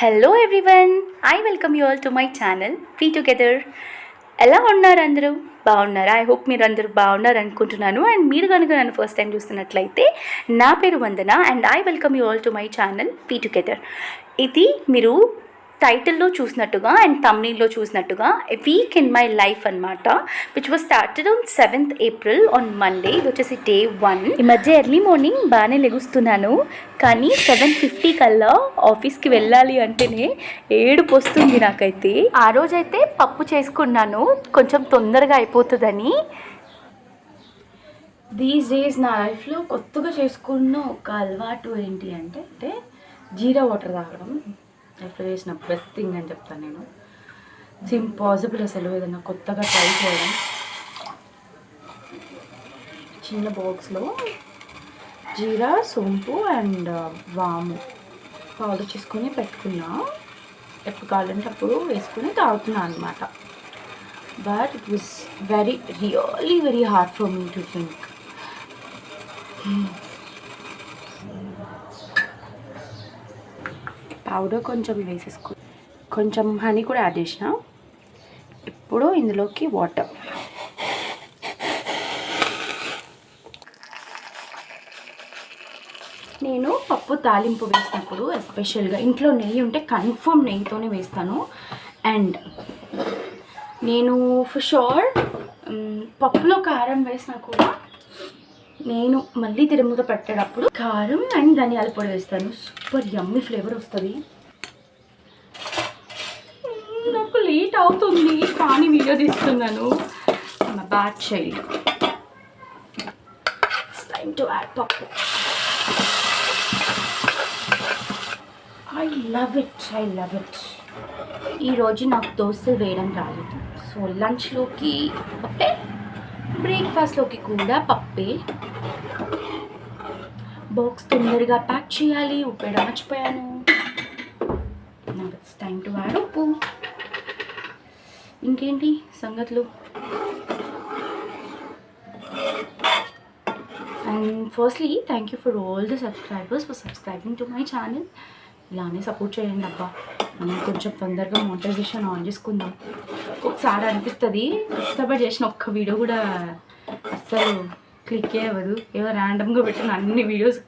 Hello everyone, I welcome you all to my channel we together. ఎలా ఉన్నారు అందరూ? బాగున్నారా? ఐ హోప్ మీరు అందరూ బాగున్నారు అనుకుంటున్నాను. అండ్ మీరు కనుక నన్ను ఫస్ట్ టైం చూస్తున్నట్లయితే నా పేరు Vandana and I welcome you all to my channel we together. ఇది మీరు టైటిల్లో చూసినట్టుగా అండ్ థంబ్నెయిల్లో చూసినట్టుగా a week in my life అనమాట, which was started on 7th April on Monday. ఇది వచ్చేసి డే 1. ఈ మధ్య ఎర్లీ మార్నింగ్ బాగానే లెగుస్తున్నాను, కానీ 7:50 కల్లా ఆఫీస్కి వెళ్ళాలి అంటేనే ఏడుపు వస్తుంది నాకైతే. ఆ రోజైతే పప్పు చేసుకున్నాను, కొంచెం తొందరగా అయిపోతుందని. దీస్ డేస్ నా లైఫ్లో కొత్తగా చేసుకున్న ఒక అలవాటు ఏంటి అంటే జీరా వాటర్ తాగడం. లైఫ్లో చేసిన బెస్ట్ థింగ్ అని చెప్తాను నేను. ఇట్స్ ఇంపాసిబుల్ అసలు ఏదైనా కొత్తగా ట్రై చేయడం. చిన్న బాక్స్లో జీరా, సోంపు అండ్ వాము పౌడర్ చేసుకొని పెట్టుకున్నా. ఎప్పుడు కావాలంటే అప్పుడు వేసుకొని తాగుతున్నా అనమాట. But it was really hard for me to drink. Powder కొంచెం వేసేసుకో, కొంచెం హనీ కూడా యాడ్ చేసిన. ఇప్పుడు ఇందులోకి వాటర్. నేను పప్పు తాలింపు వేసినప్పుడు ఎస్పెషల్గా ఇంట్లో నెయ్యి ఉంటే కన్ఫర్మ్ నెయ్యితోనే వేస్తాను. అండ్ నేను ఫర్ షూర్ పప్పులో కారం వేసినా కూడా నేను మళ్ళీ తిరుమూత పెట్టేటప్పుడు కారం అండ్ ధనియాల పొడి వేస్తాను. సూపర్ యమ్మీ ఫ్లేవర్ వస్తుంది. నాకు లేట్ అవుతుంది కానీ వీడియో తీస్తున్నాను. Bad child. It's time to add pappu. I love it. ఈరోజు నాకు దోశలు వేయడం రాలేదు, సో లంచ్లోకి పప్పే, బ్రేక్ఫాస్ట్లోకి కూడా పప్పే. బాక్స్ తొందరగా ప్యాక్ చేయాలి, ఉప్పు వేయడం మర్చిపోయాను. ఇట్స్ టైమ్ టు యాడ్ ఉప్పు. ఇంకేంటి సంగతులు? And firstly thank you for all the subscribers for subscribing to my channel. ఇలానే సపోర్ట్ చేయండి అబ్బా. మనం కొంచెం తొందరగా మోటివేషన్ ఆన్ చేసుకుందాం. ఒకసారి అనిపిస్తుంది కష్టపడి చేసిన ఒక్క వీడియో కూడా అస్సలు క్లిక్ అవ్వదు. ఏదో ర్యాండమ్గా పెట్టిన అన్ని వీడియోస్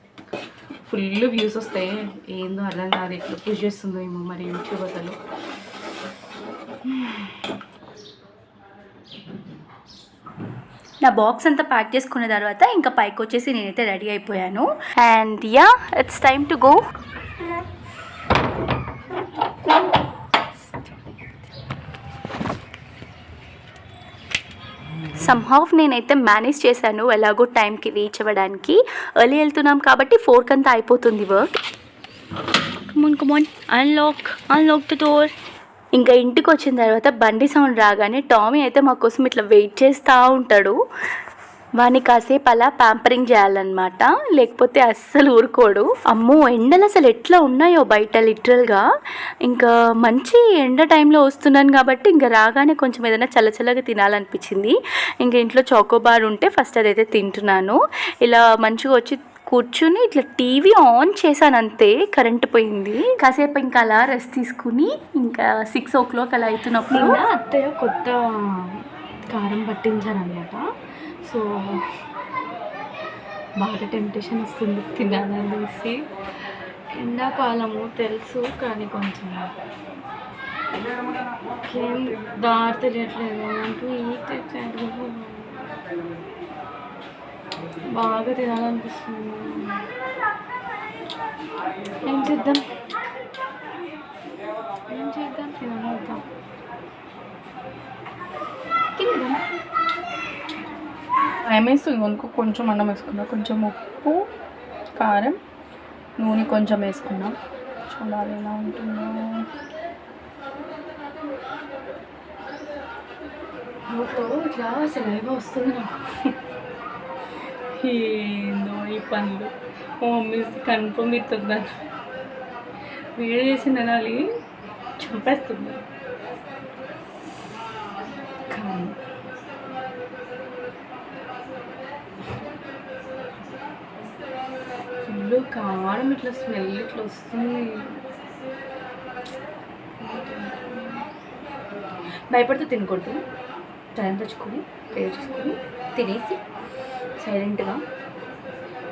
ఫుల్ వ్యూస్ వస్తాయి. ఏందో అర్థం కాదు, ఎట్లా పుష్ చేస్తుందో ఏమో మరి యూట్యూబ్ అసలు. నా బాక్స్ అంతా ప్యాక్ చేసుకున్న తర్వాత ఇంకా పైకి వచ్చేసి నేనైతే రెడీ అయిపోయాను. And yeah, it's time to go. Somehow నేనైతే మేనేజ్ చేశాను ఎలాగో టైంకి రీచ్ అవ్వడానికి. ఎర్లీ వెళ్తున్నాం కాబట్టి 4 కంతా అయిపోతుంది work. Come on unlock the door. ఇంకా ఇంటికి వచ్చిన తర్వాత బండి సౌండ్ రాగానే టామీ అయితే మా కోసం ఇట్లా వెయిట్ చేస్తూ ఉంటాడు. వాడిని కాసేపు అలా ప్యాంపరింగ్ చేయాలన్నమాట, లేకపోతే అస్సలు ఊరుకోడు. అమ్మో, ఎండలు అసలు ఎట్లా ఉన్నాయో బయట లిటరల్గా. ఇంకా మంచి ఎండ టైంలో వస్తున్నాను కాబట్టి ఇంకా రాగానే కొంచెం ఏదైనా చల్లచల్లగా తినాలనిపించింది. ఇంకా ఇంట్లో చాకోబార్ ఉంటే ఫస్ట్ అదైతే తింటున్నాను. ఇలా మంచిగా వచ్చి కూర్చుని ఇట్లా టీవీ ఆన్ చేశాను అంతే, కరెంట్ పోయింది. కాసేపు ఇంకా అలా రెస్ట్ తీసుకుని ఇంకా 6 o'clock అలా అవుతున్నప్పుడు అత్తయ్య కొత్త కారం పట్టించాను అనమాట. సో బాగా టెంప్టేషన్ వస్తుంది తినాలనేసి. ఎండాకాలము తెలుసు కానీ కొంచెం దారి తెలియట్లేదు అంటూ బాగా తినాలనిపిస్తుంది. ఏం చేద్దాం తినగలుగుతాం. ఏమేస్తుంది అనుకో, కొంచెం అన్నం వేసుకున్నా, కొంచెం ఉప్పు, కారం, నూనె కొంచెం వేసుకున్నాం. చూడాలి ఎలా ఉంటుందో. ఇట్లా సెలవుగా వస్తుంది నాకు. ఏందో ఈ పనులు. మా మమ్మీ కన్ఫర్మ్ ఇస్తుందని వేడి చేసి తినాలి, చంపేస్తుంది. ఫుల్ కారం ఇట్లా స్మెల్ ఇట్లా వస్తుంది. భయపడుతూ తినకూడదు. టైం తెచ్చుకొని ప్రేర్ చేసుకొని తినేసి సైలెంట్గా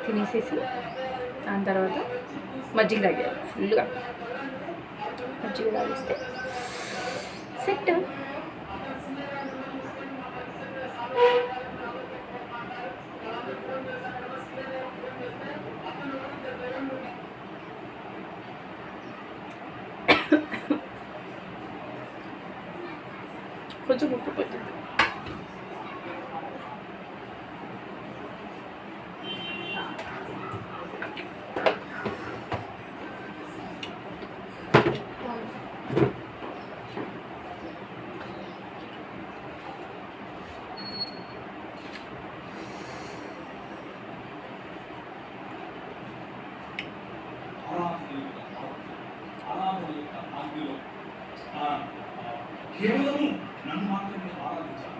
తినేసేసి దాని తర్వాత మజ్జిగ తాగాలి. ఫుల్గా మజ్జిగ తాగిస్తే సెట్. కొంచెం ఉప్పు పట్టింది. కేవలము నన్ను మాత్రమే ఆరాధించాలి.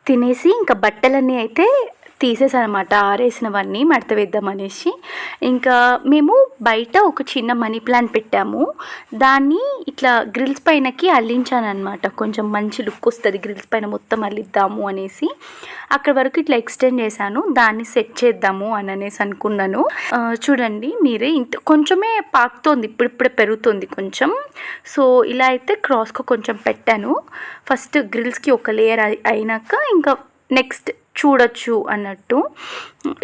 తినేసి ఇంకా బట్టలన్నీ అయితే తీసేసానమాట, ఆరేసినవన్నీ మడత వేద్దామనేసి. ఇంకా మేము బయట ఒక చిన్న మనీ ప్లాంట్ పెట్టాము, దాన్ని ఇట్లా గ్రిల్స్ పైనకి అల్లించానమాట. కొంచెం మంచి లుక్ వస్తుంది గ్రిల్స్ పైన మొత్తం అల్లిద్దాము అనేసి అక్కడ వరకు ఇట్లా ఎక్స్టెండ్ చేశాను. దాన్ని సెట్ చేద్దాము అని అనేసి అనుకున్నాను. చూడండి మీరే, ఇంత కొంచెమే పాకుతోంది, ఇప్పుడిప్పుడే పెరుగుతుంది కొంచెం. సో ఇలా అయితే క్రాస్గా కొంచెం పెట్టాను. ఫస్ట్ గ్రిల్స్కి ఒక లేయర్ అయినాక ఇంకా నెక్స్ట్ చూడొచ్చు అన్నట్టు.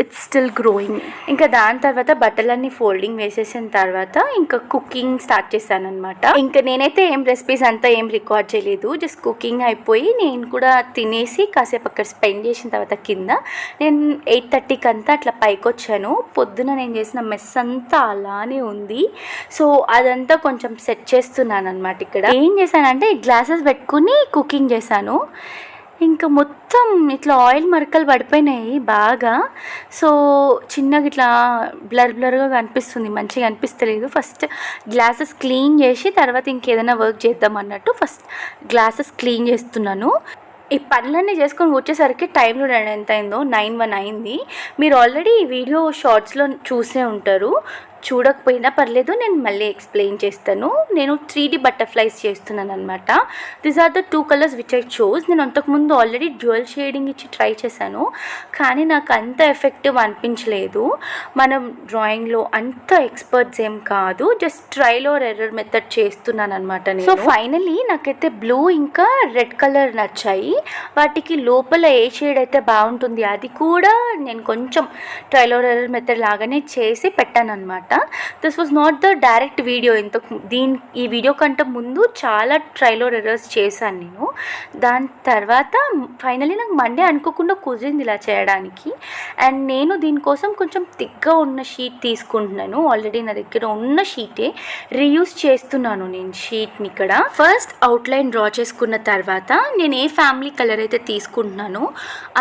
It's still growing. ఇంకా దాని తర్వాత బట్టలన్నీ ఫోల్డింగ్ వేసేసిన తర్వాత ఇంకా కుకింగ్ స్టార్ట్ చేశాను అనమాట. ఇంకా నేనైతే ఏం రెసిపీస్ అంతా ఏం రికార్డ్ చేయలేదు, జస్ట్ కుకింగ్ అయిపోయి నేను కూడా తినేసి కాసేపు అక్కడ స్పెండ్ చేసిన తర్వాత కింద నేను 8:30కి అంతా అట్లా పైకి వచ్చాను. పొద్దున నేను చేసిన మెస్ అంతా అలానే ఉంది. సో అదంతా కొంచెం సెట్ చేస్తున్నాను అనమాట. ఇక్కడ ఏం చేశానంటే గ్లాసెస్ పెట్టుకుని కుకింగ్ చేశాను. ఇంకా మొత్తం ఇట్లా ఆయిల్ మరకలు పడిపోయినాయి బాగా. సో చిన్నగా ఇట్లా బ్లర్గా కనిపిస్తుంది, మంచిగా అనిపిస్తలేదు. ఫస్ట్ గ్లాసెస్ క్లీన్ చేసి తర్వాత ఇంకేదైనా వర్క్ చేద్దాం అన్నట్టు ఫస్ట్ గ్లాసెస్ క్లీన్ చేస్తున్నాను. ఈ పనులన్నీ చేసుకొని వచ్చేసరికి టైం చూడండి ఎంత అయిందో, 9:01 అయింది. మీరు ఆల్రెడీ ఈ వీడియో షార్ట్స్లో చూసే ఉంటారు, చూడకపోయినా పర్లేదు నేను మళ్ళీ ఎక్స్ప్లెయిన్ చేస్తాను. నేను 3D బటర్ఫ్లైస్ చేస్తున్నాను అనమాట. These are the 2 colours which I choose. నేను అంతకుముందు ఆల్రెడీ డ్యూయల్ షేడింగ్ ఇచ్చి ట్రై చేశాను, కానీ నాకు అంత ఎఫెక్టివ్ అనిపించలేదు. మనం డ్రాయింగ్లో అంత ఎక్స్పర్ట్స్ ఏం కాదు, just trial or error method చేస్తున్నాను అనమాట నేను. సో ఫైనలీ నాకైతే బ్లూ ఇంకా రెడ్ కలర్ నచ్చాయి. వాటికి లోపల ఏ షేడ్ అయితే బాగుంటుంది అది కూడా నేను కొంచెం ట్రైల్ ఆర్ ఎర్రర్ మెథడ్ లాగానే చేసి పెట్టాను అనమాట. This was not the direct video. ఈ వీడియో కంటే ముందు చాలా ట్రైల్ ఆర్ ఎర్రర్స్ చేశాను నేను. దాని తర్వాత ఫైనలీ నాకు మండే అనుకోకుండా కుదిరింది ఇలా చేయడానికి. అండ్ నేను దీనికోసం కొంచెం థిక్గా ఉన్న షీట్ తీసుకుంటున్నాను. ఆల్రెడీ నా దగ్గర ఉన్న షీటే రీయూజ్ చేస్తున్నాను నేను షీట్ని. ఇక్కడ ఫస్ట్ అవుట్లైన్ డ్రా చేసుకున్న తర్వాత నేను ఏ ఫ్యామిలీ కలర్ అయితే తీసుకుంటున్నానో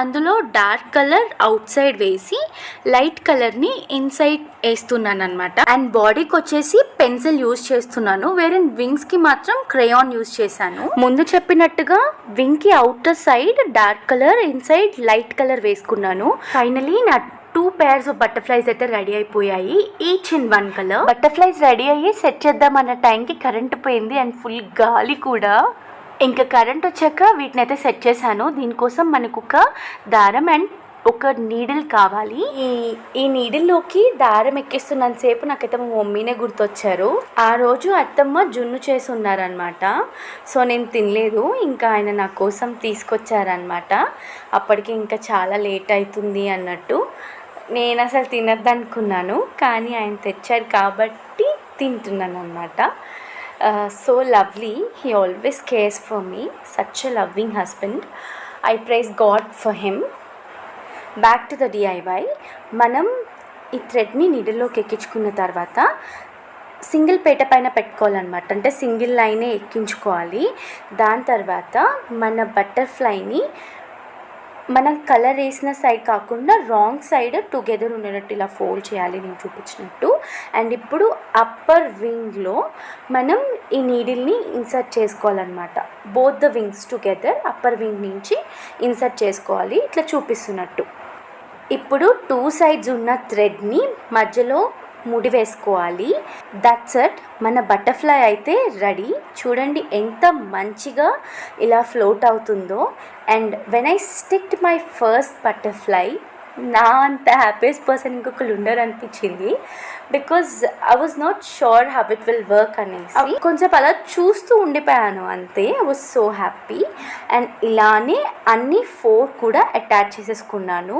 అందులో డార్క్ కలర్ అవుట్ సైడ్ వేసి లైట్ కలర్ని ఇన్సైడ్ వేస్తున్నాను అనమాట. అండ్ బాడీకి వచ్చేసి పెన్సిల్ యూజ్ చేస్తున్నాను, వేరే వింగ్స్కి మాత్రం క్రేయాన్ యూజ్ చేశాను. ముందు చెప్పినట్టుగా వింగ్కి outer side dark colour, inside light colour వేసుకున్నాను. ఫైనలీ నా 2 pairs ఆఫ్ బటర్ఫ్లైస్ అయితే రెడీ అయిపోయాయి, each in 1 colour. Butterflies ready అయ్యి సెట్ చేద్దామన్న టైంకి కరెంట్ పోయింది అండ్ ఫుల్ గాలి కూడా. ఇంకా కరెంట్ వచ్చాక వీటిని అయితే సెట్ చేశాను. దీనికోసం మనకు ఒక దారం అండ్ ఒక నీడిల్ కావాలి. ఈ నీడిల్లోకి దారం ఎక్కిస్తున్నంతసేపు నాకైతే మా మమ్మీనే గుర్తొచ్చారు. ఆ రోజు అత్తమ్మ జున్ను చేసి ఉన్నారనమాట. సో నేను తినలేదు, ఇంకా ఆయన నా కోసం తీసుకొచ్చారనమాట. అప్పటికి ఇంకా చాలా లేట్ అవుతుంది అన్నట్టు నేను అసలు తినద్దనుకున్నాను, కానీ ఆయన తెచ్చారు కాబట్టి తింటున్నాను అనమాట. So lovely, he always cares for me, such a loving husband. I praise God for him. Back to the DIY. మనం ఈ థ్రెడ్ని నీడిల్లోకి ఎక్కించుకున్న తర్వాత సింగిల్ పేట పైన పెట్టుకోవాలన్నమాట, అంటే సింగిల్ లైనే ఎక్కించుకోవాలి. దాని తర్వాత మన బటర్ఫ్లైని మనం కలర్ వేసిన సైడ్ కాకుండా రాంగ్ సైడ్ టుగెదర్ ఉండేటట్టు ఇలా ఫోల్డ్ చేయాలి నేను చూపించినట్టు. అండ్ ఇప్పుడు అప్పర్ వింగ్లో మనం ఈ నీడిల్ని ఇన్సర్ట్ చేసుకోవాలన్నమాట. Both the wings together upper wing నుంచి ఇన్సర్ట్ చేసుకోవాలి, ఇట్లా చూపిస్తున్నట్టు. ఇప్పుడు 2 సైడ్స్ ఉన్న థ్రెడ్ని మధ్యలో ముడి వేసుకోవాలి. దట్స్ ఇట్, మన బటర్ఫ్లై అయితే రెడీ. చూడండి ఎంత మంచిగా ఇలా ఫ్లోట్ అవుతుందో. And when I sticked my first butterfly, నా అంత హ్యాపీయెస్ట్ పర్సన్ ఇంకొకరు ఉండరు అనిపించింది. Because I was not sure how it will work అనేసి కొంచెం అలా చూస్తూ ఉండిపోయాను అంతే. I was so happy. And ఇలానే అన్ని 4 కూడా అటాచ్ చేసేసుకున్నాను.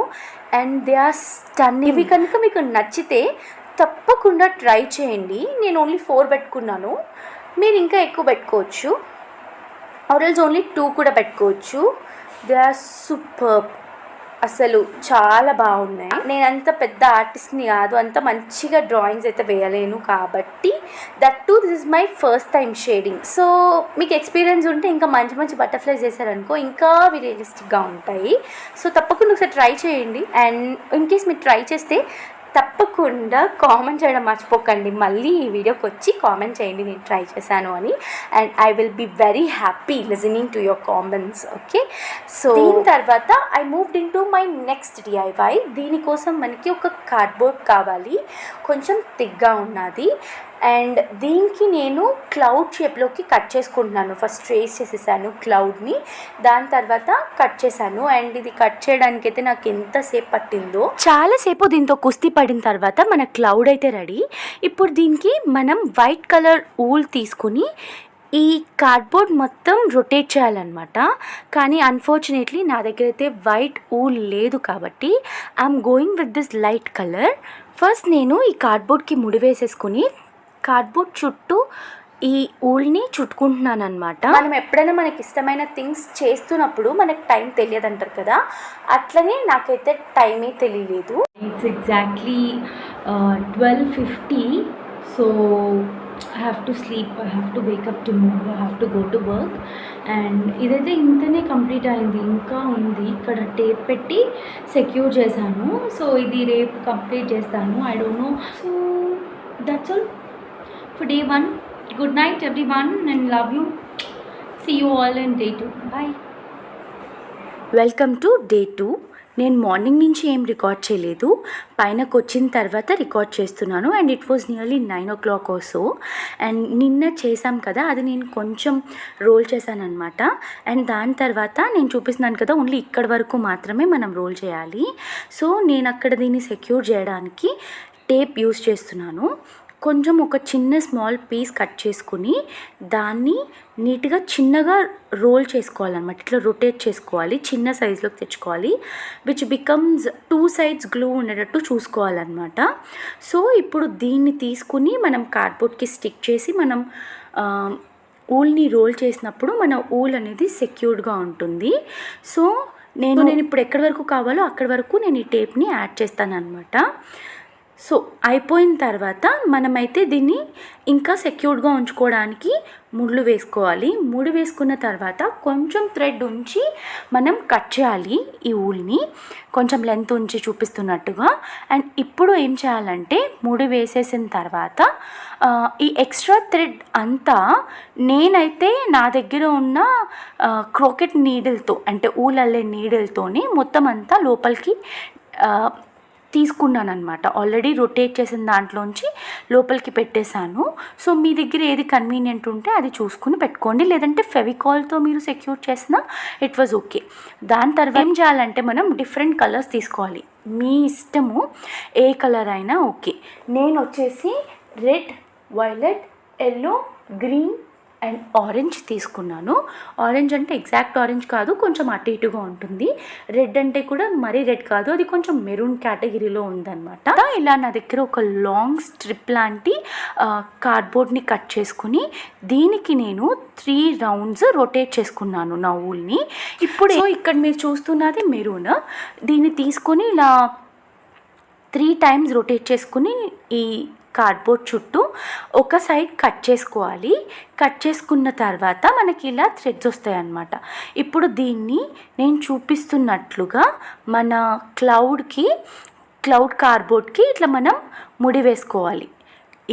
And they are stunning. ఇవి కనుక మీకు నచ్చితే తప్పకుండా ట్రై చేయండి. నేను ఓన్లీ 4 పెట్టుకున్నాను, మీరు ఇంకా ఎక్కువ పెట్టుకోవచ్చు, ఆర్ఎల్స్ ఓన్లీ 2 కూడా పెట్టుకోవచ్చు. They are superb. అసలు చాలా బాగున్నాయి. నేను అంత పెద్ద ఆర్టిస్ట్ని కాదు, అంత మంచిగా డ్రాయింగ్స్ అయితే వేయలేను కాబట్టి, that to this is my first time shading. So మీకు ఎక్స్పీరియన్స్ ఉంటే ఇంకా మంచి మంచి బటర్ఫ్లైస్ చేశారనుకో ఇంకా రియలిస్టిక్గా ఉంటాయి. సో తప్పకుండా ఒకసారి ట్రై చేయండి. అండ్ ఇన్ కేస్ మీరు ట్రై చేస్తే తప్పకుండా కామెంట్ చేయడం మర్చిపోకండి. మళ్ళీ ఈ వీడియోకి వచ్చి కామెంట్ చేయండి నేను ట్రై చేశాను అని. And I will be very happy listening to your comments. Okay, so దీని తర్వాత I moved in to my next DIY. దీనికోసం మనకి ఒక కార్డ్బోర్డ్ కావాలి, కొంచెం థిక్గా ఉన్నది. అండ్ దీనికి నేను క్లౌడ్ షేప్లోకి కట్ చేసుకుంటున్నాను. ఫస్ట్ ట్రేస్ చేసేసాను క్లౌడ్ని, దాని తర్వాత కట్ చేశాను. అండ్ ఇది కట్ చేయడానికి అయితే నాకు ఎంతసేపు పట్టిందో, చాలాసేపు దీంతో కుస్తీ పడిన తర్వాత మన క్లౌడ్ అయితే రెడీ. ఇప్పుడు దీనికి మనం వైట్ కలర్ ఊల్ తీసుకుని ఈ కార్డ్బోర్డ్ మొత్తం రొటేట్ చేయాలన్నమాట. కానీ అన్ఫార్చునేట్లీ నా దగ్గర అయితే వైట్ ఊల్ లేదు కాబట్టి I'm going with this light colour. First నేను ఈ కార్డ్బోర్డ్కి ముడి వేసేసుకుని కార్డ్బోర్డ్ చుట్టూ ఈ ఊల్ని చుట్టుకుంటున్నాను అనమాట. మనం ఎప్పుడైనా మనకి ఇష్టమైన థింగ్స్ చేస్తున్నప్పుడు మనకు టైం తెలియదు అంటారు కదా, అట్లనే నాకైతే టైమే తెలియలేదు. It's exactly 12:50. So I have to sleep, I have to wake up tomorrow, I have to go to work. And ఇదైతే ఇంతనే కంప్లీట్ అయింది, ఇంకా ఉంది. ఇక్కడ టేప్ పెట్టి సెక్యూర్ చేశాను. సో ఇది రేపు కంప్లీట్ చేస్తాను. I don't know. So that's all for day 1. Good night everyone and love you. See you all in day 2. Bye. Welcome to day 2. నేను మార్నింగ్ నుంచి ఏం రికార్డ్ చేయలేదు, పైనకు వచ్చిన తర్వాత రికార్డ్ చేస్తున్నాను. And it was nearly 9 o'clock so. And నిన్న చేసాం కదా, అది నేను కొంచెం రోల్ చేశాను అనమాట. అండ్ దాని తర్వాత నేను చూపిస్తున్నాను కదా, ఓన్లీ ఇక్కడి వరకు మాత్రమే మనం రోల్ చేయాలి. సో నేను అక్కడ దీన్ని సెక్యూర్ చేయడానికి టేప్ యూస్ చేస్తున్నాను. కొంచెం ఒక చిన్న స్మాల్ పీస్ కట్ చేసుకుని దాన్ని నీట్గా చిన్నగా రోల్ చేసుకోవాలన్నమాట. ఇట్లా రొటేట్ చేసుకోవాలి, చిన్న సైజులోకి తెచ్చుకోవాలి. విచ్ బికమ్స్ 2 sides గ్లూ ఉండేటట్టు చూసుకోవాలన్నమాట. సో ఇప్పుడు దీన్ని తీసుకుని మనం కార్డ్బోర్డ్కి స్టిక్ చేసి మనం ఊల్ని రోల్ చేసినప్పుడు మన ఊల్ అనేది సెక్యూర్డ్గా ఉంటుంది. సో నేను ఇప్పుడు ఎక్కడి వరకు కావాలో అక్కడి వరకు నేను ఈ టేప్ని యాడ్ చేస్తాను అనమాట. సో అయిపోయిన తర్వాత మనమైతే దీన్ని ఇంకా సెక్యూర్డ్గా ఉంచుకోవడానికి ముళ్ళు వేసుకోవాలి. ముడి వేసుకున్న తర్వాత కొంచెం థ్రెడ్ ఉంచి మనం కట్ చేయాలి ఈ ఊల్ని, కొంచెం లెంత్ ఉంచి చూపిస్తున్నట్టుగా. అండ్ ఇప్పుడు ఏం చేయాలంటే ముడి వేసేసిన తర్వాత ఈ ఎక్స్ట్రా థ్రెడ్ అంతా నేనైతే నా దగ్గర ఉన్న క్రోకెట్ నీడిల్తో, అంటే ఊల్ అల్లే నీడిల్తోని మొత్తం అంతా లోపలికి తీసుకున్నాను అనమాట. ఆల్రెడీ రొటేట్ చేసిన దాంట్లోంచి లోపలికి పెట్టేశాను. సో మీ దగ్గర ఏది కన్వీనియంట్ ఉంటే అది చూసుకుని పెట్టుకోండి, లేదంటే ఫెవికాల్తో మీరు సెక్యూర్ చేసినా ఇట్ వాజ్ ఓకే. దాని తర్వాత ఏం చేయాలంటే మనం డిఫరెంట్ కలర్స్ తీసుకోవాలి. మీ ఇష్టము, ఏ కలర్ అయినా ఓకే. నేను వచ్చేసి red, violet, yellow, green and orange తీసుకున్నాను. ఆరెంజ్ అంటే ఎగ్జాక్ట్ ఆరెంజ్ కాదు, కొంచెం అటు ఇటుగా ఉంటుంది. రెడ్ అంటే కూడా మరీ రెడ్ కాదు, అది కొంచెం మెరూన్ కేటగిరీలో ఉందన్నమాట. ఇలా నా దగ్గర ఒక లాంగ్ స్ట్రిప్ లాంటి కార్డ్బోర్డ్ని కట్ చేసుకుని దీనికి నేను 3 rounds రొటేట్ చేసుకున్నాను నా ఊల్ని. ఇప్పుడు ఇక్కడ మీరు చూస్తున్నది మెరూన్. దీన్ని తీసుకొని ఇలా 3 times రొటేట్ చేసుకుని ఈ కార్డ్బోర్డ్ చుట్టూ ఒక సైడ్ కట్ చేసుకోవాలి. కట్ చేసుకున్న తర్వాత మనకి ఇలా థ్రెడ్స్ వస్తాయి అన్నమాట. ఇప్పుడు దీన్ని నేను చూపిస్తున్నట్లుగా మన క్లౌడ్ కార్డ్బోర్డ్కి ఇట్లా మనం ముడి వేసుకోవాలి.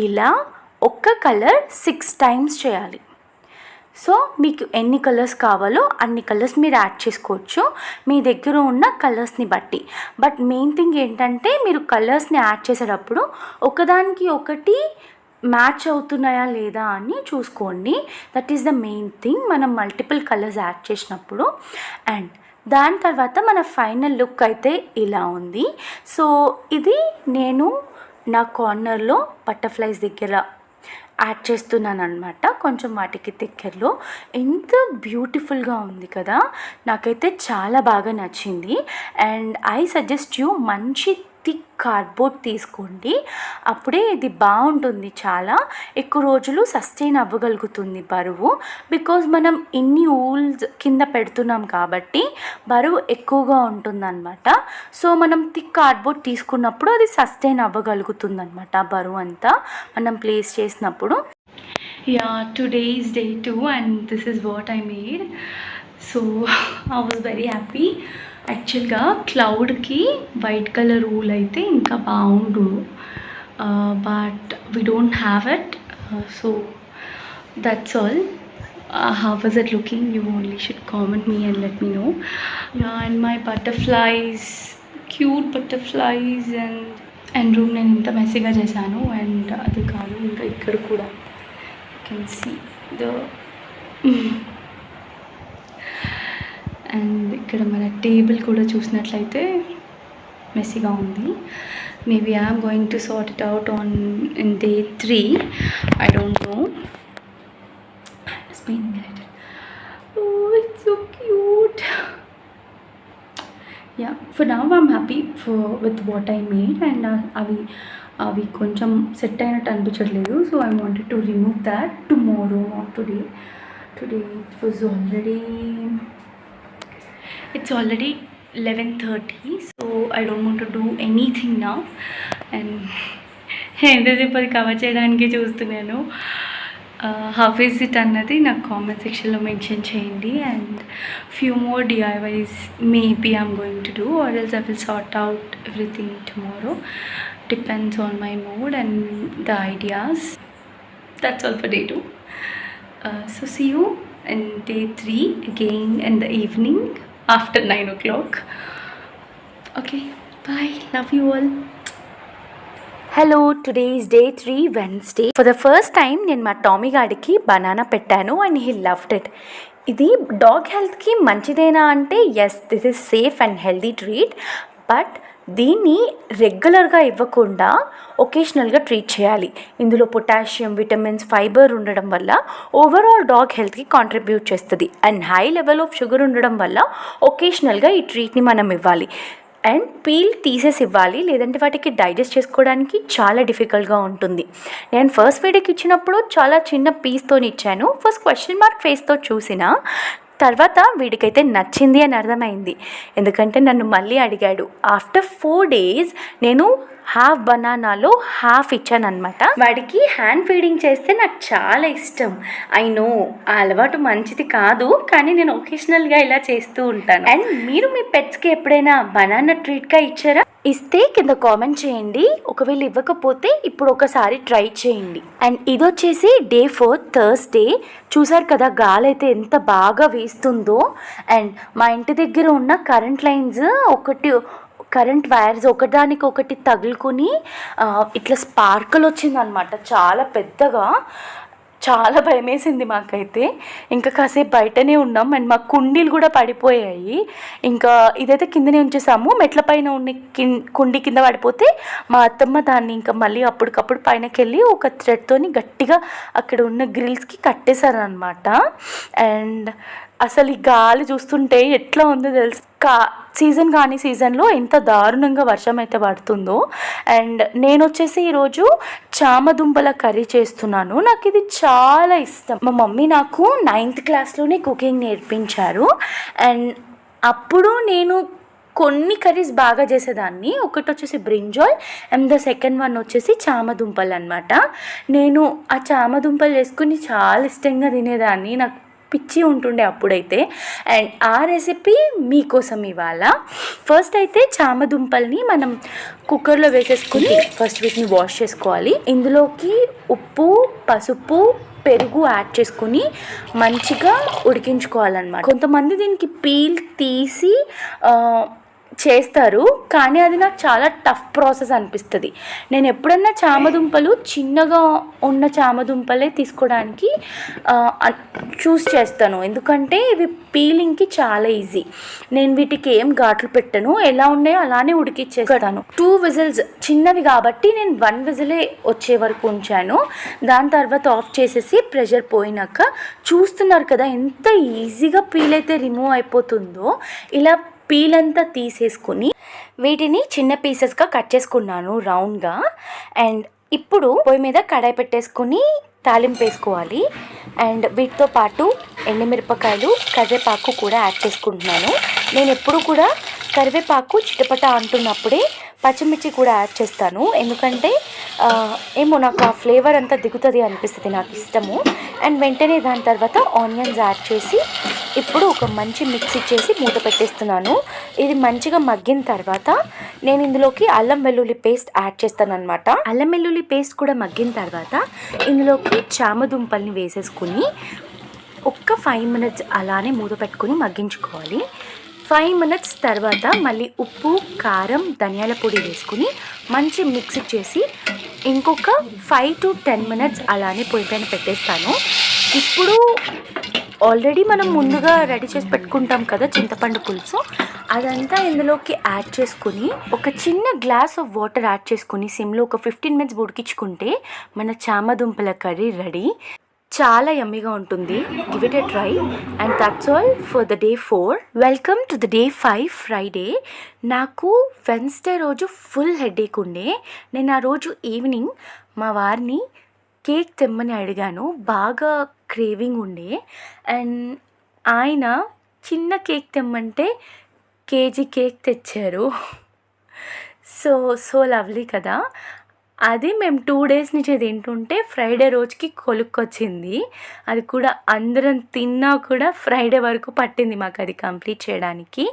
ఇలా ఒక్క కలర్ 6 times చేయాలి. సో మీకు ఎన్ని కలర్స్ కావాలో అన్ని కలర్స్ మీరు యాడ్ చేసుకోవచ్చు మీ దగ్గర ఉన్న కలర్స్ని బట్టి. బట్ మెయిన్ థింగ్ ఏంటంటే మీరు కలర్స్ని యాడ్ చేసేటప్పుడు ఒకదానికి ఒకటి మ్యాచ్ అవుతున్నాయా లేదా అని చూసుకోండి. That is the main thing మనం మల్టిపుల్ కలర్స్ యాడ్ చేసినప్పుడు. అండ్ దాని తర్వాత మన ఫైనల్ లుక్ అయితే ఇలా ఉంది. సో ఇది నేను నా కార్నర్లో బటర్ఫ్లైస్ దగ్గర యాడ్ చేస్తున్నాను అనమాట, కొంచెం వాటికి దగ్గరలో. ఎంత బ్యూటిఫుల్గా ఉంది కదా, నాకైతే చాలా బాగా నచ్చింది. అండ్ ఐ సజెస్ట్ యూ మంచి థిక్ కార్డ్బోర్డ్ తీసుకోండి, అప్పుడే ఇది బాగుంటుంది. చాలా ఎక్కువ రోజులు సస్టైన్ అవ్వగలుగుతుంది బరువు. బికాజ్ మనం ఇన్ని ఊల్స్ కింద పెడుతున్నాం కాబట్టి బరువు ఎక్కువగా ఉంటుందన్నమాట. సో మనం థిక్ కార్డ్బోర్డ్ తీసుకున్నప్పుడు అది సస్టైన్ అవ్వగలుగుతుంది అనమాట బరువు అంతా మనం ప్లేస్ చేసినప్పుడు. Today is day 2 and this is what I made. So I was very happy. యాక్చువల్గా క్లౌడ్కి వైట్ కలర్ ఊల్ అయితే ఇంకా బాగుండు, but we don't have it. So that's all. How was it looking? You only should comment me and let me know. And my butterflies, cute butterflies, and room నేను ఇంత మెస్సీగా చేశాను. And అది కాదు, ఇంకా ఇక్కడ కూడా you can see the and ఇక్కడ మన టేబుల్ కూడా చూసినట్లయితే మెస్సీగా ఉంది. Maybe I'm going to sort it out in day 3. I don't know. Oh, it's so cute. Yeah, for now I'm happy with what I made. And అవి కొంచెం set అయినట్టు అనిపించట్లేదు. So I wanted to remove that tomorrow, not today. It was already 11:30, so I don't want to do anything now. And ఎంతసేపు అది cover చేయడానికి చూస్తున్నాను. How is it అన్నది నాకు కామెంట్ సెక్షన్లో మెన్షన్ చేయండి. And few more DIYs maybe I'm going to do, or else I will sort out everything tomorrow. Depends on my mood and the ideas. That's all for day 2. So see you in day 3 again in the evening after 9 o'clock. Okay, bye. Love you all. హలో, today is day 3 Wednesday. For the first time నేను మా Tommy గాడికి banana పెట్టాను and he loved it. ఇది dog హెల్త్కి మంచిదేనా అంటే yes, this is safe and healthy treat. But దీన్ని రెగ్యులర్గా ఇవ్వకుండా ఒకేషనల్గా ట్రీట్ చేయాలి. ఇందులో పొటాషియం, విటమిన్స్, ఫైబర్ ఉండడం వల్ల ఓవరాల్ డాగ్ హెల్త్కి కాంట్రిబ్యూట్ చేస్తుంది. And high level of sugar ఉండడం వల్ల ఒకేషనల్గా ఈ ట్రీట్ని మనం ఇవ్వాలి. అండ్ పీల్ తీసేసి ఇవ్వాలి, లేదంటే వాటికి డైజెస్ట్ చేసుకోవడానికి చాలా డిఫికల్ట్గా ఉంటుంది. నేను ఫస్ట్ వీడియోకి ఇచ్చినప్పుడు చాలా చిన్న పీస్తో ఇచ్చాను. ఫస్ట్ క్వశ్చన్ మార్క్ ఫేస్తో చూసిన తర్వాత వీడికైతే నచ్చింది అని అర్థమైంది. ఎందుకంటే నన్ను మళ్ళీ అడిగాడు. ఆఫ్టర్ 4 days నేను హాఫ్ బనానాలో హాఫ్ ఇచ్చాను అనమాట. వాడికి హ్యాండ్ ఫీడింగ్ చేస్తే నాకు చాలా ఇష్టం. ఐ నో ఆ అలవాటు మంచిది కాదు, కానీ నేను ఒకేషనల్గా ఇలా చేస్తూ ఉంటాను. అండ్ మీరు మీ పెట్స్కి ఎప్పుడైనా బనానా ట్రీట్గా ఇచ్చారా? ఇస్తే కింద కామెంట్ చేయండి. ఒకవేళ ఇవ్వకపోతే ఇప్పుడు ఒకసారి ట్రై చేయండి. అండ్ ఇది వచ్చేసి day 4 Thursday. చూసారు కదా గాలి అయితే ఎంత బాగా వేస్తుందో. అండ్ మా ఇంటి దగ్గర ఉన్న కరెంట్ వైర్స్ ఒకదానికొకటి తగులుకొని ఇట్లా స్పార్కల్ వచ్చిందనమాట, చాలా పెద్దగా. చాలా భయం వేసింది మాకైతే. ఇంకా కాసేపు బయటనే ఉన్నాం. అండ్ మా కుండీలు కూడా పడిపోయాయి. ఇంకా ఇదైతే కిందనే ఉంచేసాము. మెట్ల పైన ఉన్న కుండీ కింద పడిపోతే మా అత్తమ్మ దాన్ని ఇంకా మళ్ళీ అప్పటికప్పుడు పైనకి వెళ్ళి ఒక థ్రెడ్తోని గట్టిగా అక్కడ ఉన్న గ్రిల్స్కి కట్టేశారనమాట. అండ్ అసలు ఈ గాలి చూస్తుంటే ఎట్లా ఉందో తెలుసు. సీజన్ కానీ సీజన్లో ఎంత దారుణంగా వర్షం అయితే పడుతుందో. అండ్ నేను వచ్చేసి ఈరోజు చామదుంపల కర్రీ చేస్తున్నాను. నాకు ఇది చాలా ఇష్టం. మా మమ్మీ నాకు 9th క్లాస్లోనే కుకింగ్ నేర్పించారు. అండ్ అప్పుడు నేను కొన్ని కర్రీస్ బాగా చేసేదాన్ని. ఒకటి వచ్చేసి brinjal and the second one వచ్చేసి చామదుంపలు అనమాట. నేను ఆ చామదుంపలు చేసుకుని చాలా ఇష్టంగా తినేదాన్ని. నాకు పిచ్చి ఉంటుండే అప్పుడైతే. అండ్ ఆ రెసిపీ మీకోసం ఇవాళ. ఫస్ట్ అయితే చామదుంపల్ని మనం కుక్కర్లో వేసేసుకుని ఫస్ట్ వీటిని వాష్ చేసుకోవాలి. ఇందులోకి ఉప్పు, పసుపు, పెరుగు యాడ్ చేసుకుని మంచిగా ఉడికించుకోవాలన్నమాట. కొంతమంది దీనికి పీల్ తీసి చేస్తారు, కానీ అది నాకు చాలా టఫ్ ప్రాసెస్ అనిపిస్తుంది. నేను ఎప్పుడన్నా చామదుంపలు చిన్నగా ఉన్న చామదుంపలే తీసుకోవడానికి చూస్ చేస్తాను, ఎందుకంటే ఇవి పీలింగ్కి చాలా ఈజీ. నేను వీటికి ఏం ఘాట్లు పెట్టను, ఎలా ఉన్నాయో అలానే ఉడికిచ్చేస్తాను. 2 విజిల్స్ చిన్నవి కాబట్టి నేను 1 విజిలే వచ్చే వరకు ఉంచాను. దాని తర్వాత ఆఫ్ చేసేసి ప్రెషర్ పోయినాక చూస్తున్నారు కదా ఎంత ఈజీగా పీల్ అయితే రిమూవ్ అయిపోతుందో. ఇలా పీల్ అంతా తీసేసుకుని వీటిని చిన్న పీసెస్గా కట్ చేసుకున్నాను రౌండ్గా. అండ్ ఇప్పుడు పొయ్యి మీద కడాయి పెట్టేసుకుని తాలింపు వేసుకోవాలి. అండ్ వీటితో పాటు ఎండుమిరపకాయలు, కరివేపాకు కూడా యాడ్ చేసుకుంటున్నాను. నేను ఎప్పుడు కూడా కరివేపాకు చిటపట అంటున్నప్పుడే పచ్చిమిర్చి కూడా యాడ్ చేస్తాను, ఎందుకంటే ఏమో నాకు ఆ ఫ్లేవర్ అంతా దిగుతుంది అనిపిస్తుంది, నాకు ఇష్టము. అండ్ వెంటనే దాని తర్వాత ఆనియన్స్ యాడ్ చేసి ఇప్పుడు ఒక మంచి మిక్స్ ఇచ్చేసి మూత పెట్టేస్తున్నాను. ఇది మంచిగా మగ్గిన తర్వాత నేను ఇందులోకి అల్లం వెల్లుల్లి పేస్ట్ యాడ్ చేస్తాను అనమాట. అల్లం వెల్లుల్లి పేస్ట్ కూడా మగ్గిన తర్వాత ఇందులోకి చామదుంపల్ని వేసేసుకుని ఒక్క 5 మినిట్స్ అలానే మూత పెట్టుకుని మగ్గించుకోవాలి. 5 మినిట్స్ తర్వాత మళ్ళీ ఉప్పు, కారం, ధనియాల పొడి వేసుకుని మంచి మిక్స్ చేసి ఇంకొక 5 to 10 మినిట్స్ అలానే పొయ్యి పైన పెట్టేస్తాను. ఇప్పుడు ఆల్రెడీ మనం ముందుగా రెడీ చేసి పెట్టుకుంటాం కదా చింతపండు పులుసు, అదంతా ఇందులోకి యాడ్ చేసుకుని ఒక చిన్న గ్లాస్ ఆఫ్ వాటర్ యాడ్ చేసుకుని సిమ్లో ఒక 15 మినిట్స్ ఉడికించుకుంటే మన చామదుంపల కర్రీ రెడీ. చాలా యమ్మీగా ఉంటుంది. Give it a try. And that's all for the day 4. Welcome to the day 5 Friday. నాకు వెన్స్డే రోజు ఫుల్ హెడేక్ ఉండే. నేను ఆ రోజు ఈవినింగ్ మా వారిని కేక్ తెమ్మని అడిగాను, బాగా క్రేవింగ్ ఉండే. అండ్ ఆయన చిన్న కేక్ తెమ్మంటే కేజీ కేక్ తెచ్చారు. సో లవ్లీ కదా. అది మేము 2 డేస్ నుంచి తింటుంటే ఫ్రైడే రోజుకి కొలుక్కొచ్చింది. అది కూడా అందరం తిన్నా కూడా ఫ్రైడే వరకు పట్టింది మాకు అది కంప్లీట్ చేయడానికి.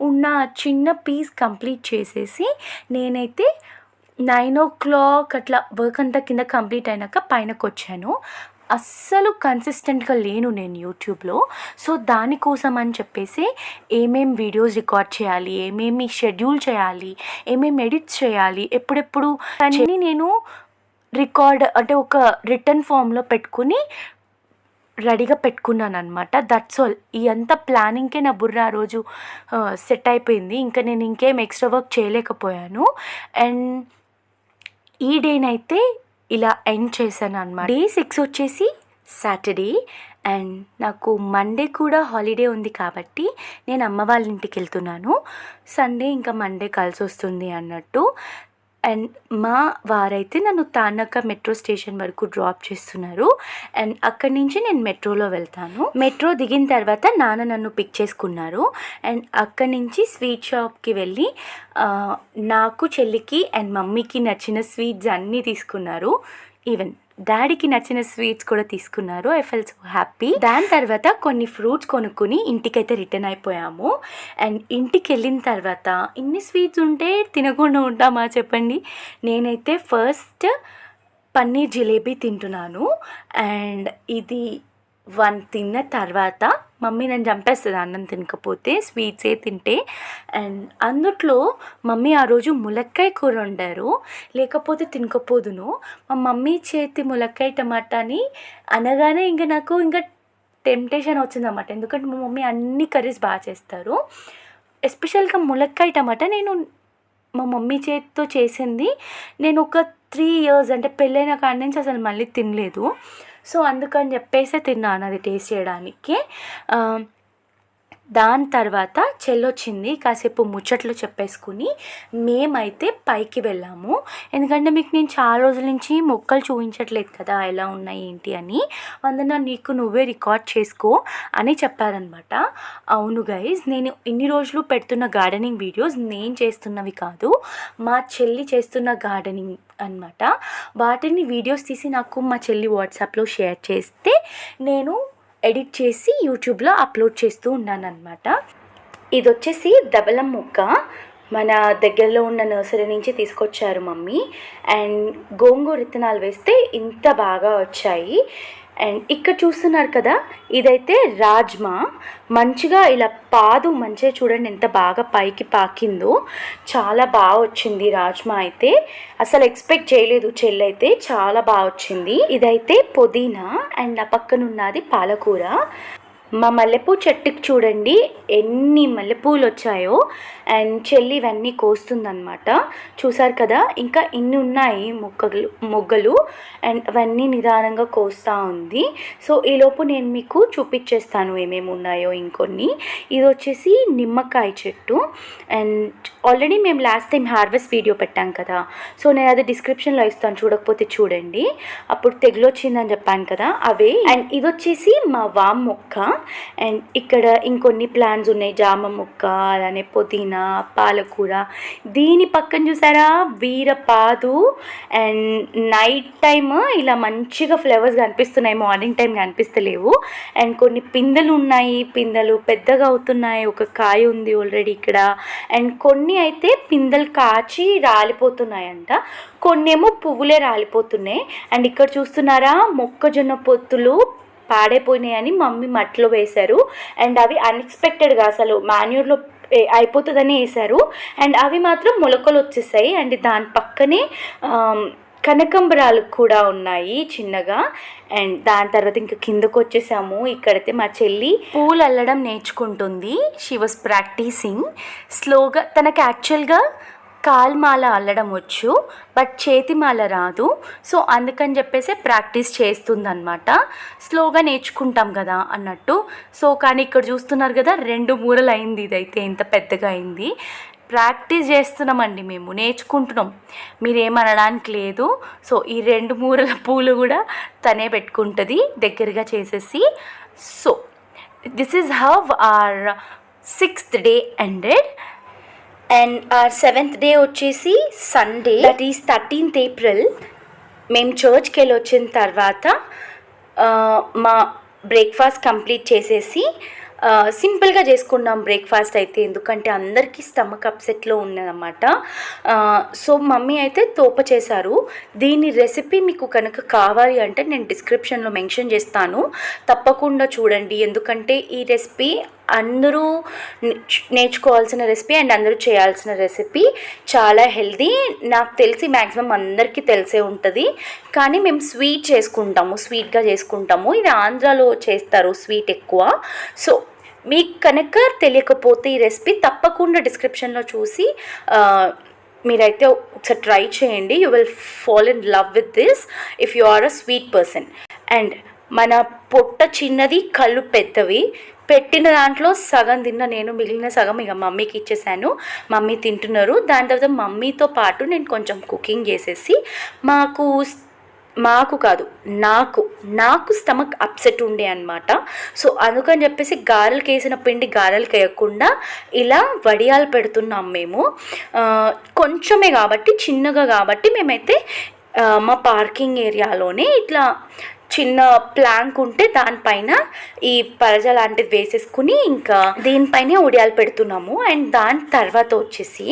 ఉన్న చిన్న పీస్ కంప్లీట్ చేసేసి నేనైతే 9 o'clock అట్లా వర్క్ అంతా కింద కంప్లీట్ అయినాక పైనకు వచ్చాను. అస్సలు కన్సిస్టెంట్గా లేను నేను యూట్యూబ్లో. సో దానికోసం అని చెప్పేసి ఏమేం వీడియోస్ రికార్డ్ చేయాలి, ఏమేమి షెడ్యూల్ చేయాలి, ఏమేమి ఎడిట్స్ చేయాలి, ఎప్పుడెప్పుడు అన్నీ నేను రికార్డ్ అంటే ఒక రిటర్న్ ఫామ్లో పెట్టుకుని రెడీగా పెట్టుకున్నాను అనమాట. That's all. ఈ అంత ప్లానింగ్కే నా బుర్ర ఆ రోజు సెట్ అయిపోయింది. ఇంకా నేను ఇంకేం ఎక్స్ట్రా వర్క్ చేయలేకపోయాను. అండ్ ఈ డేనైతే ఇలా ఎండ్ చేశాను అనమాట. డే 6 వచ్చేసి సాటర్డే. అండ్ నాకు మండే కూడా హాలిడే ఉంది కాబట్టి నేను అమ్మ వాళ్ళ ఇంటికి వెళ్తున్నాను. సండే ఇంకా మండే కలిసి వస్తుంది అన్నట్టు. అండ్ మా వారైతే నన్ను తానక మెట్రో స్టేషన్ వరకు డ్రాప్ చేస్తున్నారు. అండ్ అక్కడి నుంచి నేను మెట్రోలో వెళ్తాను. మెట్రో దిగిన తర్వాత నాన్న నన్ను పిక్ చేసుకున్నారు. అండ్ అక్కడి నుంచి స్వీట్ షాప్కి వెళ్ళి నాకు, చెల్లికి అండ్ మమ్మీకి నచ్చిన స్వీట్స్ అన్నీ తీసుకున్నారు. ఈవెన్ డాడీకి నచ్చిన స్వీట్స్ కూడా తీసుకున్నారు. I fell so happy. దాని తర్వాత కొన్ని ఫ్రూట్స్ కొనుక్కొని ఇంటికైతే రిటర్న్ అయిపోయాము. అండ్ ఇంటికి వెళ్ళిన తర్వాత ఇన్ని స్వీట్స్ ఉంటే తినకుండా ఉంటామా చెప్పండి. నేనైతే ఫస్ట్ పన్నీర్ జిలేబీ తింటున్నాను. అండ్ ఇది 1 తిన్న తర్వాత మమ్మీ నన్ను చంపేస్తుంది అన్నం తినకపోతే, స్వీట్సే తింటే. అండ్ అందుట్లో మమ్మీ ఆ రోజు ములక్కాయ కూర వండారు, లేకపోతే తినకపోదును. మా మమ్మీ చేతి ములక్కాయ టమాటాని అనగానే ఇంకా నాకు ఇంకా టెంప్టేషన్ వచ్చిందన్నమాట. ఎందుకంటే మా మమ్మీ అన్ని కర్రీస్ బాగా చేస్తారు. ఎస్పెషల్గా ములక్కాయ టమాటా నేను మా మమ్మీ చేతితో చేసింది నేను ఒక 3 years అంటే పెళ్ళైన కాడి నుంచి అసలు మళ్ళీ తినలేదు. సో అందుకని చెప్పేసి తిన్నాను అది టేస్ట్ చేయడానికి. దాని తర్వాత చెల్లొచ్చింది, కాసేపు ముచ్చట్లు చెప్పేసుకుని మేమైతే పైకి వెళ్ళాము. ఎందుకంటే మీకు నేను చాలా రోజుల నుంచి మొక్కలు చూపించట్లేదు కదా ఎలా ఉన్నాయి ఏంటి అని. అందున నీకు నువ్వే రికార్డ్ చేసుకో అని చెప్పారనమాట. అవును గైజ్, నేను ఇన్ని రోజులు పెడుతున్న గార్డెనింగ్ వీడియోస్ నేను చేస్తున్నవి కాదు, మా చెల్లి చేస్తున్న గార్డెనింగ్ అనమాట. వాటిని వీడియోస్ తీసి నాకు మా చెల్లి వాట్సాప్లో షేర్ చేస్తే నేను ఎడిట్ చేసి యూట్యూబ్లో అప్లోడ్ చేస్తూ ఉన్నాను అనమాట. ఇది వచ్చేసి దబలం మొక్క, మన దగ్గరలో ఉన్న నర్సరీ నుంచి తీసుకొచ్చారు మమ్మీ. అండ్ గోంగూర విత్తనాలు వేస్తే ఇంత బాగా వచ్చాయి. అండ్ ఇక్కడ చూస్తున్నారు కదా, ఇదైతే రాజ్మా. మంచిగా ఇలా పాదు మంచిగా చూడండి ఎంత బాగా పైకి పాకిందో. చాలా బాగా వచ్చింది రాజ్మా అయితే. అసలు ఎక్స్పెక్ట్ చేయలేదు చెల్లైతే, చాలా బాగా వచ్చింది. ఇదైతే పుదీనా అండ్ ఆ పక్కన ఉన్నది పాలకూర. మా మల్లెపూ చెట్టుకి చూడండి ఎన్ని మల్లెపూలు వచ్చాయో. అండ్ చెల్లి ఇవన్నీ కోస్తుందన్నమాట. చూసారు కదా, ఇంకా ఇన్ని ఉన్నాయి మొగ్గలు అండ్ అవన్నీ నిదానంగా కోస్తూ ఉంది. సో ఈలోపు నేను మీకు చూపించేస్తాను ఏమేమి ఉన్నాయో ఇంకొన్ని. ఇది వచ్చేసి నిమ్మకాయ చెట్టు. అండ్ ఆల్రెడీ మేము లాస్ట్ టైం హార్వెస్ట్ వీడియో పెట్టాం కదా, సో నేను అది డిస్క్రిప్షన్లో ఇస్తాను, చూడకపోతే చూడండి. అప్పుడు తెగులు వచ్చిందని చెప్పాను కదా, అవే. అండ్ ఇది వచ్చేసి మా వామ్ మొక్క. అండ్ ఇక్కడ ఇంకొన్ని ప్లాంట్స్ ఉన్నాయి, జామ మొక్క, అలానే పుదీనా, పాలకూర. దీని పక్కన చూసారా వీరపాదు. అండ్ నైట్ టైమ్ ఇలా మంచిగా ఫ్లవర్స్ కనిపిస్తున్నాయి, మార్నింగ్ టైం కనిపిస్తలేవు. అండ్ కొన్ని పిందెలు ఉన్నాయి, పిందెలు పెద్దగా అవుతున్నాయి. ఒక కాయ ఉంది ఆల్రెడీ ఇక్కడ. అండ్ కొన్ని అయితే పిందెలు కాచి రాలిపోతున్నాయంట, కొన్ని ఏమో పువ్వులే రాలిపోతున్నాయి. అండ్ ఇక్కడ చూస్తున్నారా మొక్కజొన్న పొత్తులు పాడైపోయినాయని మమ్మీ మట్టిలో వేశారు. అండ్ అవి అన్ఎక్స్పెక్టెడ్గా అసలు మాన్యూర్లో అయిపోతుందని వేశారు. అండ్ అవి మాత్రం మొలకలు వచ్చేసాయి. అండ్ దాని పక్కనే కనకంబరాలు కూడా ఉన్నాయి చిన్నగా. అండ్ దాని తర్వాత ఇంకా కిందకు వచ్చేసాము. ఇక్కడైతే మా చెల్లి పూలు అల్లడం నేర్చుకుంటుంది. షీ వాజ్ ప్రాక్టీసింగ్ స్లోగా. తనకి యాక్చువల్గా కాల్మాల అల్లడం వచ్చు, బట్ చేతిమాల రాదు. సో అందుకని చెప్పేసి ప్రాక్టీస్ చేస్తుందన్నమాట. స్లోగా నేర్చుకుంటాం కదా అన్నట్టు. సో కానీ ఇక్కడ చూస్తున్నారు కదా 2 మూరలు అయింది. ఇదైతే ఎంత పెద్దగా అయింది. ప్రాక్టీస్ చేస్తున్నామండి, మేము నేర్చుకుంటున్నాం, మీరేమనడానికి లేదు. సో ఈ 2 మూరల పూలు కూడా తనే పెట్టుకుంటుంది దగ్గరగా చేసేసి. So this is how our 6th day ended. And our 7th day వచ్చేసి Sunday, that is 13th April. మేము చర్చ్కి వెళ్ళి వచ్చిన తర్వాత మా బ్రేక్ఫాస్ట్ కంప్లీట్ చేసేసి సింపుల్గా చేసుకున్నాం బ్రేక్ఫాస్ట్ అయితే, ఎందుకంటే అందరికీ స్టమక్ అప్సెట్లో ఉన్నదన్నమాట. సో మమ్మీ అయితే తోప చేశారు. దీని రెసిపీ మీకు కనుక కావాలి అంటే నేను డిస్క్రిప్షన్లో మెన్షన్ చేస్తాను, తప్పకుండా చూడండి. ఎందుకంటే ఈ రెసిపీ అందరూ నేర్చుకోవాల్సిన రెసిపీ అండ్ అందరూ చేయాల్సిన రెసిపీ. చాలా హెల్దీ. నాకు తెలిసి మ్యాక్సిమం అందరికీ తెలిసే ఉంటుంది, కానీ మేము స్వీట్ చేసుకుంటాము, స్వీట్గా చేసుకుంటాము. ఇది ఆంధ్రాలో చేస్తారు స్వీట్ ఎక్కువ. సో మీకు కనుక తెలియకపోతే ఈ రెసిపీ తప్పకుండా డిస్క్రిప్షన్లో చూసి మీరైతే ఒకసారి ట్రై చేయండి. You will fall in love with this if you are a sweet person. And మన పొట్ట చిన్నది, కళ్ళు పెద్దవి. పెట్టిన దాంట్లో సగం తిన్న నేను, మిగిలిన సగం ఇక మమ్మీకి ఇచ్చేసాను. మమ్మీ తింటున్నారు. దాని తర్వాత మమ్మీతో పాటు నేను కొంచెం కుకింగ్ చేసేసి నాకు స్టమక్ అప్సెట్ ఉండే అనమాట. సో అందుకని చెప్పేసి గారెలకు వేసిన పిండి గారెలకు వేయకుండా ఇలా వడియాలు పెడుతున్నాం మేము. కొంచెమే కాబట్టి, చిన్నగా కాబట్టి మేమైతే మా పార్కింగ్ ఏరియాలోనే ఇట్లా చిన్న ప్లాంక్ ఉంటే దానిపైన ఈ పరజ లాంటిది వేసేసుకుని ఇంకా దీనిపైనే ఉడియాలు పెడుతున్నాము. అండ్ దాని తర్వాత వచ్చేసి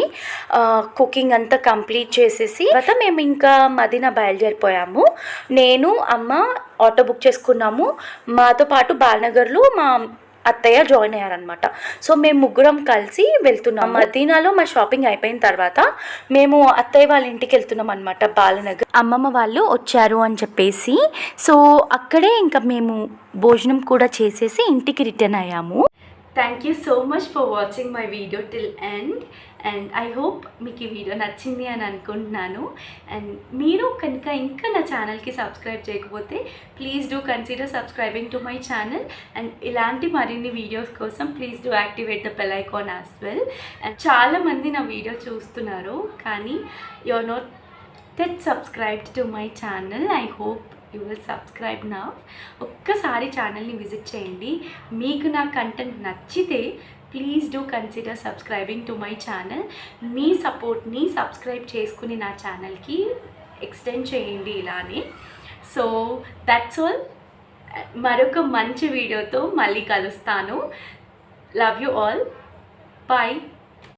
కుకింగ్ అంతా కంప్లీట్ చేసేసి తర్వాత మేము ఇంకా మదీనా బయలుదేరిపోయాము. నేను అమ్మ ఆటో బుక్ చేసుకున్నాము. మాతో పాటు బాలనగర్లో మా అత్తయ్య జాయిన్ అయ్యారనమాట. సో మేము ముగ్గురం కలిసి వెళ్తున్నాం. మదీనాలో మా షాపింగ్ అయిపోయిన తర్వాత మేము అత్తయ్య వాళ్ళ ఇంటికి వెళ్తున్నాం అనమాట, బాలనగర్. అమ్మమ్మ వాళ్ళు వచ్చారు అని చెప్పేసి, సో అక్కడే ఇంకా మేము భోజనం కూడా చేసేసి ఇంటికి రిటర్న్ అయ్యాము. Thank you so much for watching my video till end. And I hope మీకు ఈ వీడియో నచ్చింది అని అనుకుంటున్నాను. అండ్ మీరు కనుక ఇంకా నా ఛానల్కి సబ్స్క్రైబ్ చేయకపోతే please do consider subscribing to my channel. And ఇలాంటి మరిన్ని వీడియోస్ కోసం please do activate the bell icon as well. And చాలామంది నా వీడియో చూస్తున్నారు కానీ you are not that subscribed to my channel. I hope you will subscribe now. ఒక్కసారి ఛానల్ని visit చేయండి. మీకు నా కంటెంట్ నచ్చితే please do consider subscribing to my channel. మీ సపోర్ట్ని సబ్స్క్రైబ్ చేసుకుని నా ఛానల్కి ఎక్స్టెండ్ చేయండి ఇలానే. So that's all. మరొక మంచి వీడియోతో మళ్ళీ కలుస్తాను. Love you all. బాయ్.